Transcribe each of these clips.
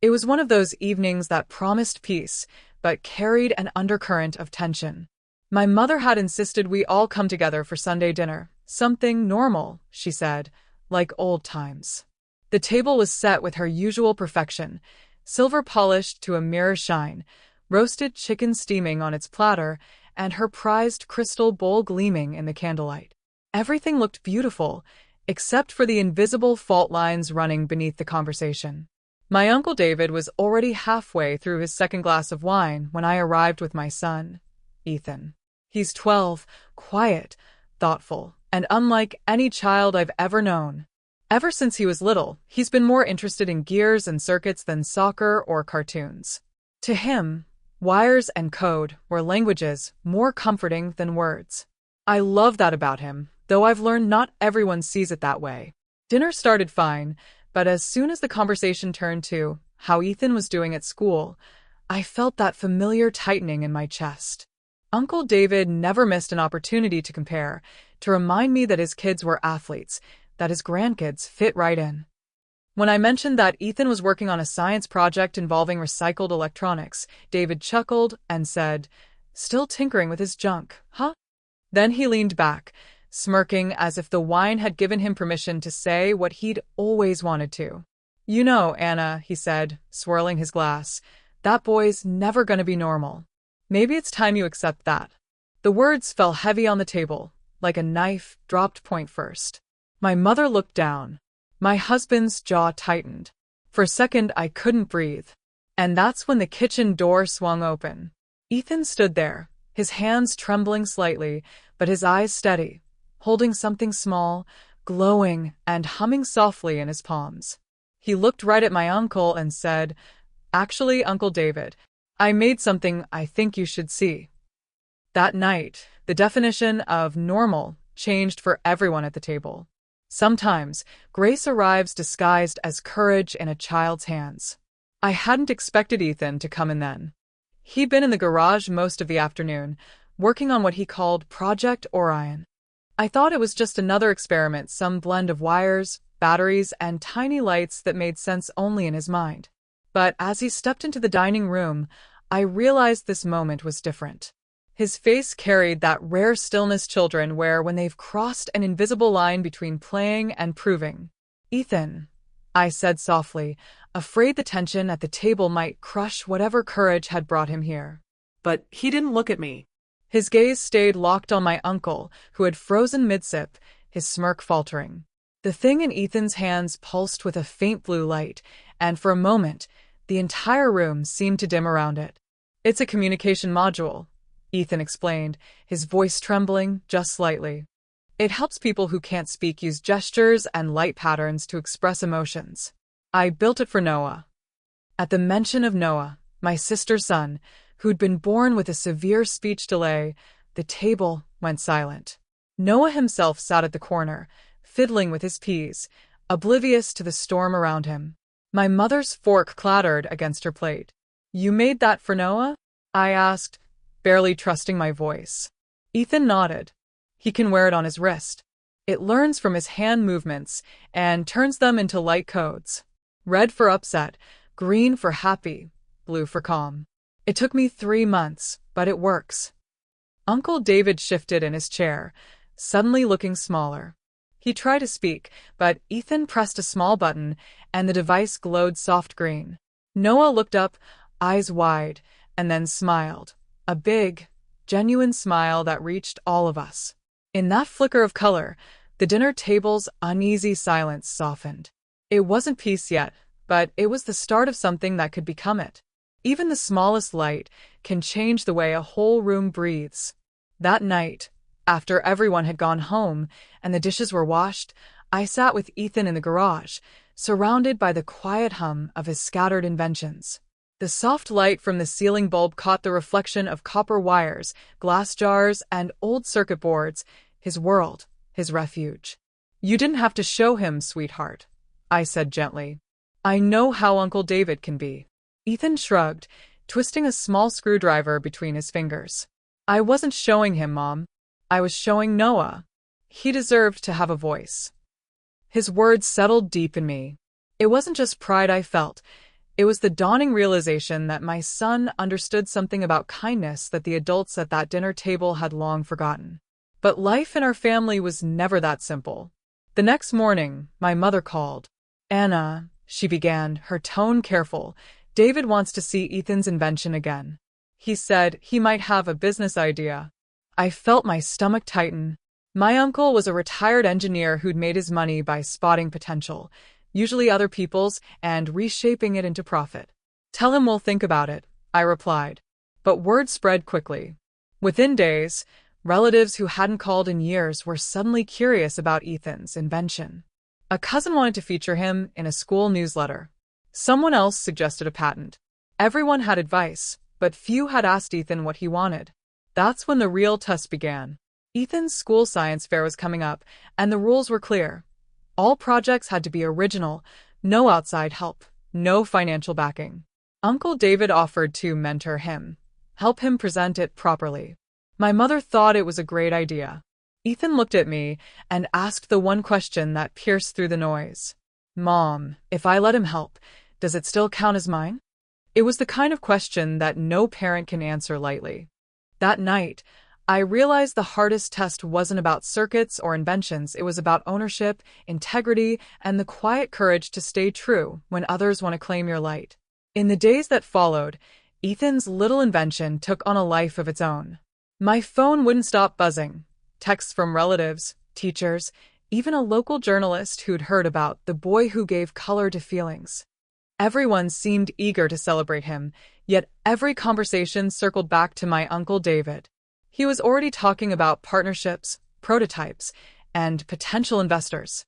It was one of those evenings that promised peace, but carried an undercurrent of tension. My mother had insisted we all come together for Sunday dinner. Something normal, she said, like old times. The table was set with her usual perfection, silver polished to a mirror shine, roasted chicken steaming on its platter, and her prized crystal bowl gleaming in the candlelight. Everything looked beautiful, except for the invisible fault lines running beneath the conversation. My Uncle David was already halfway through his second glass of wine when I arrived with my son, Ethan. He's 12, quiet, thoughtful, and unlike any child I've ever known. Ever since he was little, he's been more interested in gears and circuits than soccer or cartoons. To him, wires and code were languages more comforting than words. I love that about him, though I've learned not everyone sees it that way. Dinner started fine, but as soon as the conversation turned to how Ethan was doing at school, I felt that familiar tightening in my chest. Uncle David never missed an opportunity to compare, to remind me that his kids were athletes, that his grandkids fit right in. When I mentioned that Ethan was working on a science project involving recycled electronics, David chuckled and said, "Still tinkering with his junk, huh?" Then he leaned back, smirking as if the wine had given him permission to say what he'd always wanted to. "You know, Anna," he said, swirling his glass, "that boy's never going to be normal. Maybe it's time you accept that." The words fell heavy on the table, like a knife dropped point first. My mother looked down. My husband's jaw tightened. For a second, I couldn't breathe. And that's when the kitchen door swung open. Ethan stood there, his hands trembling slightly, but his eyes steady, holding something small, glowing, and humming softly in his palms. He looked right at my uncle and said, "Actually, Uncle David, I made something I think you should see." That night, the definition of normal changed for everyone at the table. Sometimes, grace arrives disguised as courage in a child's hands. I hadn't expected Ethan to come in then. He'd been in the garage most of the afternoon, working on what he called Project Orion. I thought it was just another experiment, some blend of wires, batteries, and tiny lights that made sense only in his mind. But as he stepped into the dining room, I realized this moment was different. His face carried that rare stillness children wear when they've crossed an invisible line between playing and proving. "Ethan," I said softly, afraid the tension at the table might crush whatever courage had brought him here. But he didn't look at me. His gaze stayed locked on my uncle, who had frozen mid-sip, his smirk faltering. The thing in Ethan's hands pulsed with a faint blue light, and for a moment, the entire room seemed to dim around it. "It's a communication module," Ethan explained, his voice trembling just slightly. "It helps people who can't speak use gestures and light patterns to express emotions. I built it for Noah." At the mention of Noah, my sister's son, who'd been born with a severe speech delay, the table went silent. Noah himself sat at the corner, fiddling with his peas, oblivious to the storm around him. My mother's fork clattered against her plate. "You made that for Noah?" I asked, barely trusting my voice. Ethan nodded. "He can wear it on his wrist. It learns from his hand movements and turns them into light codes. Red for upset, green for happy, blue for calm. It took me 3 months, but it works." Uncle David shifted in his chair, suddenly looking smaller. He tried to speak, but Ethan pressed a small button, and the device glowed soft green. Noah looked up, eyes wide, and then smiled. A big, genuine smile that reached all of us. In that flicker of color, the dinner table's uneasy silence softened. It wasn't peace yet, but it was the start of something that could become it. Even the smallest light can change the way a whole room breathes. That night, after everyone had gone home and the dishes were washed, I sat with Ethan in the garage, surrounded by the quiet hum of his scattered inventions. The soft light from the ceiling bulb caught the reflection of copper wires, glass jars, and old circuit boards, his world, his refuge. "You didn't have to show him, sweetheart," I said gently. "I know how Uncle David can be." Ethan shrugged, twisting a small screwdriver between his fingers. "I wasn't showing him, Mom. I was showing Noah. He deserved to have a voice." His words settled deep in me. It wasn't just pride I felt. It was the dawning realization that my son understood something about kindness that the adults at that dinner table had long forgotten. But life in our family was never that simple. The next morning, my mother called. "Anna," she began, her tone careful, "David wants to see Ethan's invention again. He said he might have a business idea." I felt my stomach tighten. My uncle was a retired engineer who'd made his money by spotting potential, usually other people's, and reshaping it into profit. "Tell him we'll think about it," I replied. But word spread quickly. Within days, relatives who hadn't called in years were suddenly curious about Ethan's invention. A cousin wanted to feature him in a school newsletter. Someone else suggested a patent. Everyone had advice, but few had asked Ethan what he wanted. That's when the real test began. Ethan's school science fair was coming up, and the rules were clear. All projects had to be original, no outside help, no financial backing. Uncle David offered to mentor him, help him present it properly. My mother thought it was a great idea. Ethan looked at me and asked the one question that pierced through the noise. "Mom, if I let him help, does it still count as mine?" It was the kind of question that no parent can answer lightly. That night, I realized the hardest test wasn't about circuits or inventions, it was about ownership, integrity, and the quiet courage to stay true when others want to claim your light. In the days that followed, Ethan's little invention took on a life of its own. My phone wouldn't stop buzzing. Texts from relatives, teachers, even a local journalist who'd heard about the boy who gave color to feelings. Everyone seemed eager to celebrate him, yet every conversation circled back to my Uncle David. He was already talking about partnerships, prototypes, and potential investors.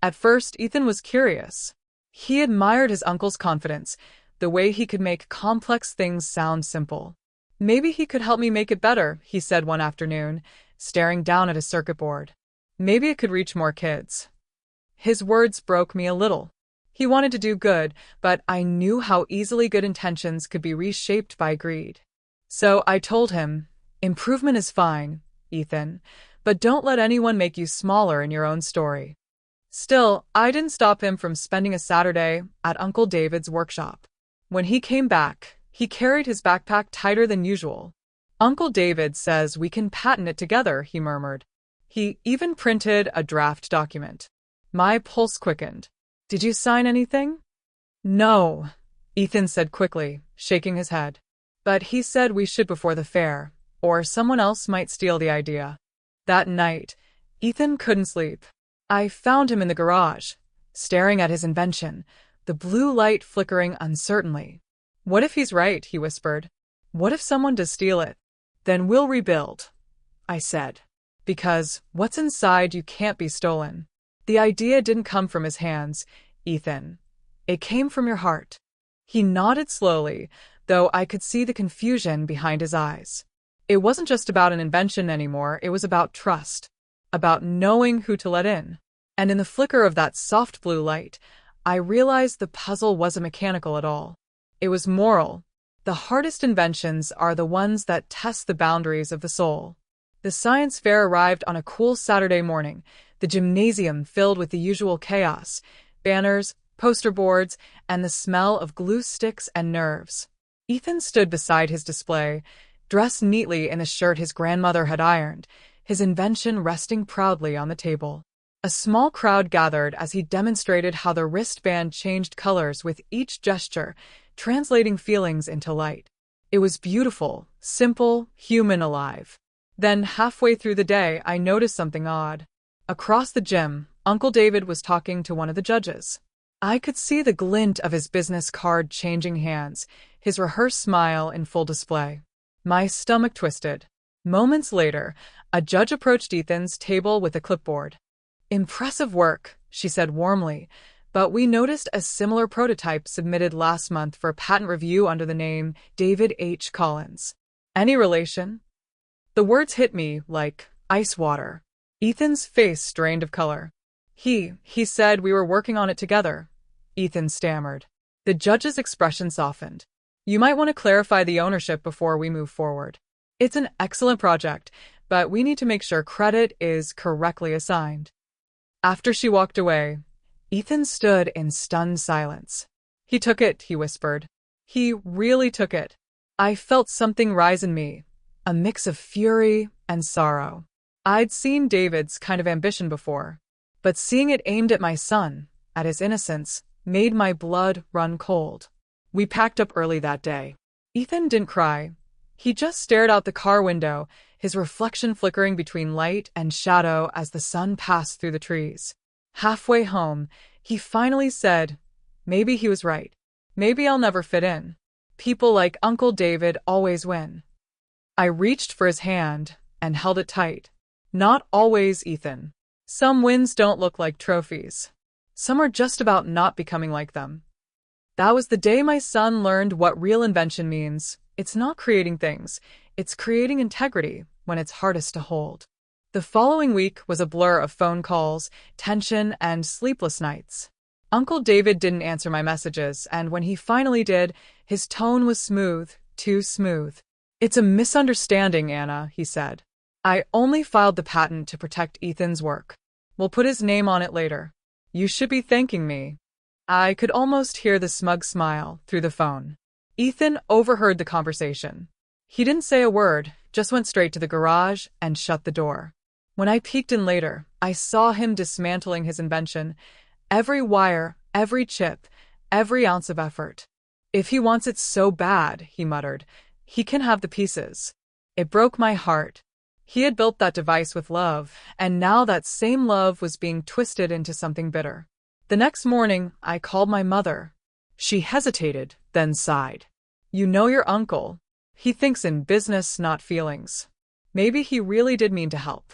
At first, Ethan was curious. He admired his uncle's confidence, the way he could make complex things sound simple. "Maybe he could help me make it better," he said one afternoon, staring down at a circuit board. "Maybe it could reach more kids." His words broke me a little. He wanted to do good, but I knew how easily good intentions could be reshaped by greed. So I told him, "Improvement is fine, Ethan, but don't let anyone make you smaller in your own story." Still, I didn't stop him from spending a Saturday at Uncle David's workshop. When he came back, he carried his backpack tighter than usual. "Uncle David says we can patent it together," he murmured. He even printed a draft document. My pulse quickened. "Did you sign anything?" "No," Ethan said quickly, shaking his head. "But he said we should before the fair, or someone else might steal the idea." That night, Ethan couldn't sleep. I found him in the garage, staring at his invention, the blue light flickering uncertainly. "What if he's right?" he whispered. "What if someone does steal it? Then we'll rebuild," I said. "Because what's inside you can't be stolen." The idea didn't come from his hands, Ethan. It came from your heart. He nodded slowly, though I could see the confusion behind his eyes. It wasn't just about an invention anymore, it was about trust, about knowing who to let in. And in the flicker of that soft blue light, I realized the puzzle wasn't mechanical at all. It was moral. The hardest inventions are the ones that test the boundaries of the soul. The science fair arrived on a cool Saturday morning, the gymnasium filled with the usual chaos, banners, poster boards, and the smell of glue sticks and nerves. Ethan stood beside his display, dressed neatly in the shirt his grandmother had ironed, his invention resting proudly on the table. A small crowd gathered as he demonstrated how the wristband changed colors with each gesture, translating feelings into light. It was beautiful, simple, human, alive. Then, halfway through the day, I noticed something odd. Across the gym, Uncle David was talking to one of the judges. I could see the glint of his business card changing hands, his rehearsed smile in full display. My stomach twisted. Moments later, a judge approached Ethan's table with a clipboard. "Impressive work," she said warmly, "but we noticed a similar prototype submitted last month for patent review under the name David H. Collins. Any relation?" The words hit me like ice water. Ethan's face drained of color. He said we were working on it together," Ethan stammered. The judge's expression softened. "You might want to clarify the ownership before we move forward. It's an excellent project, but we need to make sure credit is correctly assigned." After she walked away, Ethan stood in stunned silence. He took it, he whispered. He really took it. I felt something rise in me, a mix of fury and sorrow. I'd seen David's kind of ambition before, but seeing it aimed at my son, at his innocence, made my blood run cold. We packed up early that day. Ethan didn't cry. He just stared out the car window, his reflection flickering between light and shadow as the sun passed through the trees. Halfway home, he finally said, maybe he was right. Maybe I'll never fit in. People like Uncle David always win. I reached for his hand and held it tight. Not always, Ethan. Some wins don't look like trophies. Some are just about not becoming like them. That was the day my son learned what real invention means. It's not creating things, it's creating integrity when it's hardest to hold. The following week was a blur of phone calls, tension, and sleepless nights. Uncle David didn't answer my messages, and when he finally did, his tone was smooth, too smooth. It's a misunderstanding, Anna, he said. I only filed the patent to protect Ethan's work. We'll put his name on it later. You should be thanking me. I could almost hear the smug smile through the phone. Ethan overheard the conversation. He didn't say a word, just went straight to the garage and shut the door. When I peeked in later, I saw him dismantling his invention. Every wire, every chip, every ounce of effort. If he wants it so bad, he muttered, he can have the pieces. It broke my heart. He had built that device with love, and now that same love was being twisted into something bitter. The next morning, I called my mother. She hesitated, then sighed. You know your uncle. He thinks in business, not feelings. Maybe he really did mean to help.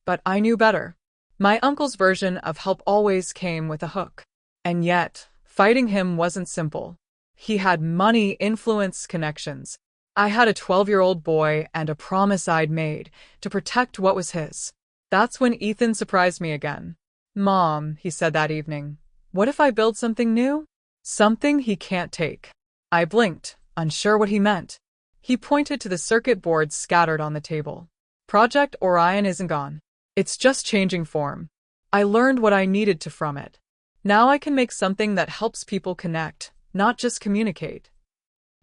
But I knew better. My uncle's version of help always came with a hook. And yet, fighting him wasn't simple. He had money, influence, connections. I had a 12-year-old boy and a promise I'd made to protect what was his. That's when Ethan surprised me again. Mom, he said that evening, what if I build something new? Something he can't take. I blinked, unsure what he meant. He pointed to the circuit boards scattered on the table. Project Orion isn't gone. It's just changing form. I learned what I needed to from it. Now I can make something that helps people connect, not just communicate.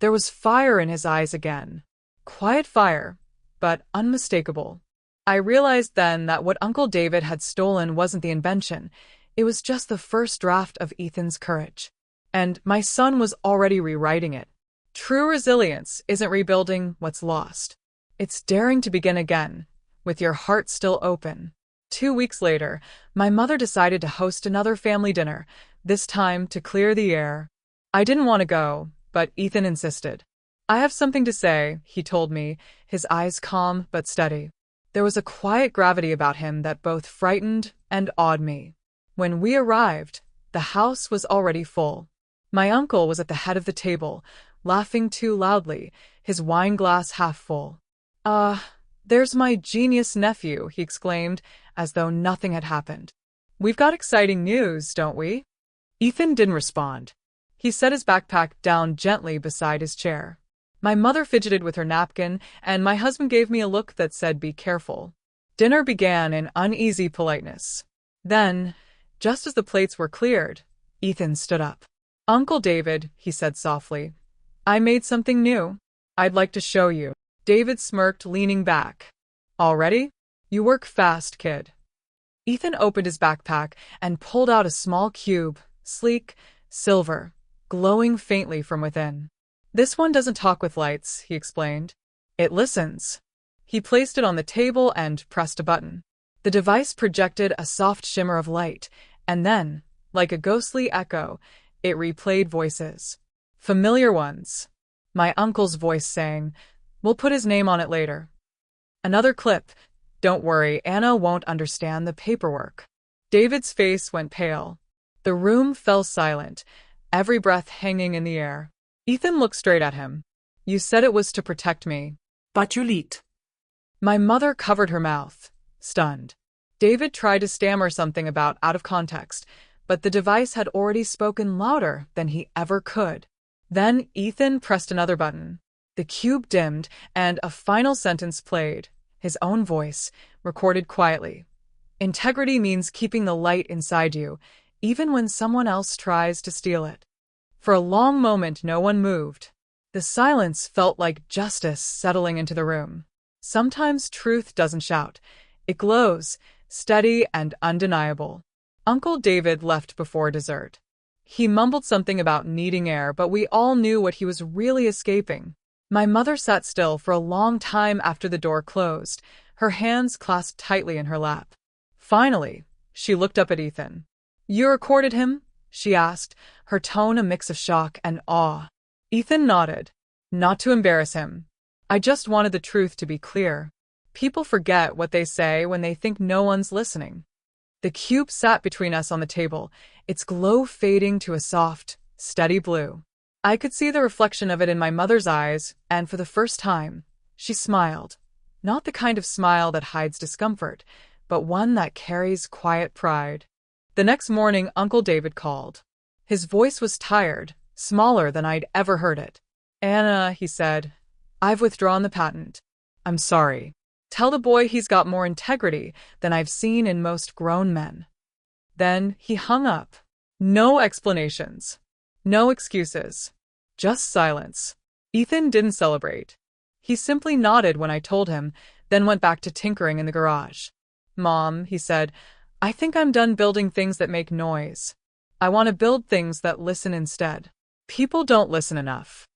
There was fire in his eyes again. Quiet fire, but unmistakable. I realized then that what Uncle David had stolen wasn't the invention. It was just the first draft of Ethan's courage. And my son was already rewriting it. True resilience isn't rebuilding what's lost. It's daring to begin again, with your heart still open. 2 weeks later, my mother decided to host another family dinner, this time to clear the air. I didn't want to go, but Ethan insisted. I have something to say, he told me, his eyes calm but steady. There was a quiet gravity about him that both frightened and awed me. When we arrived, the house was already full. My uncle was at the head of the table, laughing too loudly, his wine glass half full. There's my genius nephew, he exclaimed, as though nothing had happened. We've got exciting news, don't we? Ethan didn't respond. He set his backpack down gently beside his chair. My mother fidgeted with her napkin, and my husband gave me a look that said, be careful. Dinner began in uneasy politeness. Then, just as the plates were cleared, Ethan stood up. Uncle David, he said softly, I made something new. I'd like to show you. David smirked, leaning back. Already? You work fast, kid. Ethan opened his backpack and pulled out a small cube, sleek, silver, glowing faintly from within. This one doesn't talk with lights, he explained. It listens. He placed it on the table and pressed a button. The device projected a soft shimmer of light, and then, like a ghostly echo, it replayed voices. Familiar ones. My uncle's voice sang, we'll put his name on it later. Another clip. Don't worry, Anna won't understand the paperwork. David's face went pale. The room fell silent, every breath hanging in the air. Ethan looked straight at him. You said it was to protect me. But you lied. My mother covered her mouth, stunned. David tried to stammer something about out of context, but the device had already spoken louder than he ever could. Then Ethan pressed another button. The cube dimmed, and a final sentence played, his own voice, recorded quietly. Integrity means keeping the light inside you, even when someone else tries to steal it. For a long moment, no one moved. The silence felt like justice settling into the room. Sometimes truth doesn't shout. It glows, steady and undeniable. Uncle David left before dessert. He mumbled something about needing air, but we all knew what he was really escaping. My mother sat still for a long time after the door closed, her hands clasped tightly in her lap. Finally, she looked up at Ethan. "You recorded him?" she asked, her tone a mix of shock and awe. Ethan nodded. "Not to embarrass him. I just wanted the truth to be clear. People forget what they say when they think no one's listening." The cube sat between us on the table, its glow fading to a soft, steady blue. I could see the reflection of it in my mother's eyes, and for the first time, she smiled. Not the kind of smile that hides discomfort, but one that carries quiet pride. The next morning, Uncle David called. His voice was tired, smaller than I'd ever heard it. "Anna," he said, "I've withdrawn the patent. I'm sorry. Tell the boy he's got more integrity than I've seen in most grown men." Then he hung up. No explanations. No excuses. Just silence. Ethan didn't celebrate. He simply nodded when I told him, then went back to tinkering in the garage. "Mom," he said, "I think I'm done building things that make noise. I want to build things that listen instead." People don't listen enough.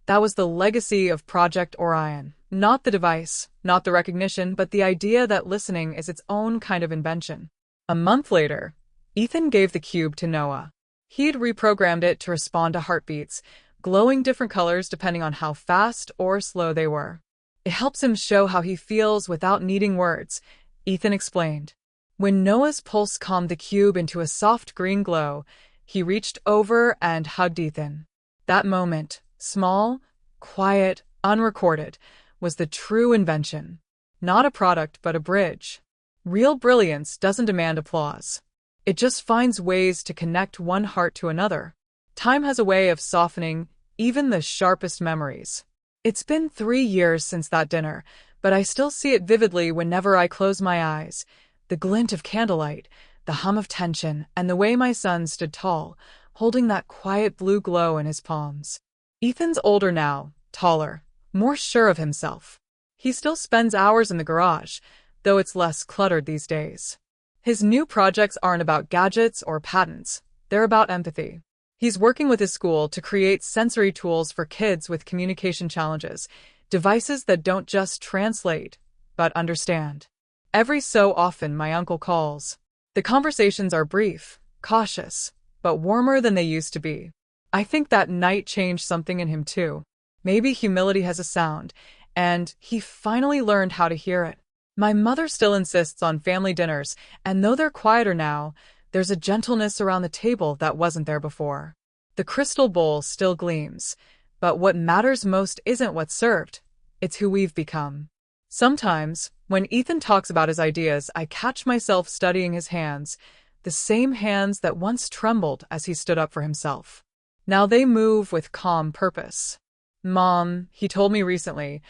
That was the legacy of Project Orion. Not the device, not the recognition, but the idea that listening is its own kind of invention. A month later, Ethan gave the cube to Noah. He'd reprogrammed it to respond to heartbeats, glowing different colors depending on how fast or slow they were. "It helps him show how he feels without needing words," Ethan explained. When Noah's pulse calmed the cube into a soft green glow, he reached over and hugged Ethan. That moment, small, quiet, unrecorded, was the true invention. Not a product, but a bridge. Real brilliance doesn't demand applause. It just finds ways to connect one heart to another. Time has a way of softening even the sharpest memories. It's been 3 years since that dinner, but I still see it vividly whenever I close my eyes. The glint of candlelight, the hum of tension, and the way my son stood tall, holding that quiet blue glow in his palms. Ethan's older now, taller, more sure of himself. He still spends hours in the garage, though it's less cluttered these days. His new projects aren't about gadgets or patents. They're about empathy. He's working with his school to create sensory tools for kids with communication challenges, devices that don't just translate, but understand. Every so often, my uncle calls. The conversations are brief, cautious, but warmer than they used to be. I think that night changed something in him too. Maybe humility has a sound, and he finally learned how to hear it. My mother still insists on family dinners, and though they're quieter now, there's a gentleness around the table that wasn't there before. The crystal bowl still gleams, but what matters most isn't what's served, it's who we've become. Sometimes, when Ethan talks about his ideas, I catch myself studying his hands, the same hands that once trembled as he stood up for himself. Now they move with calm purpose. "Mom," he told me recently,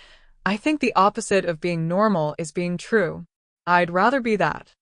"I think the opposite of being normal is being true. I'd rather be that."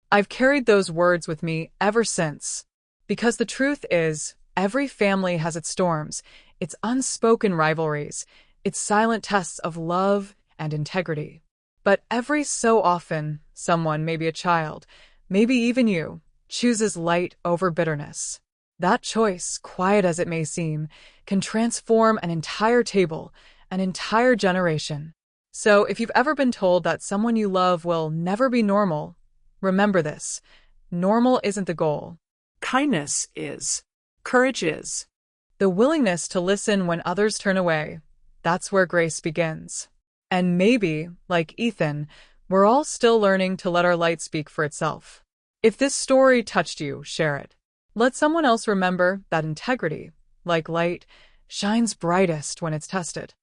I've carried those words with me ever since. Because the truth is, every family has its storms, its unspoken rivalries, its silent tests of love and integrity. But every so often, someone, maybe a child, maybe even you, chooses light over bitterness. That choice, quiet as it may seem, can transform an entire table, an entire generation. So if you've ever been told that someone you love will never be normal, remember this: normal isn't the goal. Kindness is. Courage is. The willingness to listen when others turn away, that's where grace begins. And maybe, like Ethan, we're all still learning to let our light speak for itself. If this story touched you, share it. Let someone else remember that integrity, like light, shines brightest when it's tested.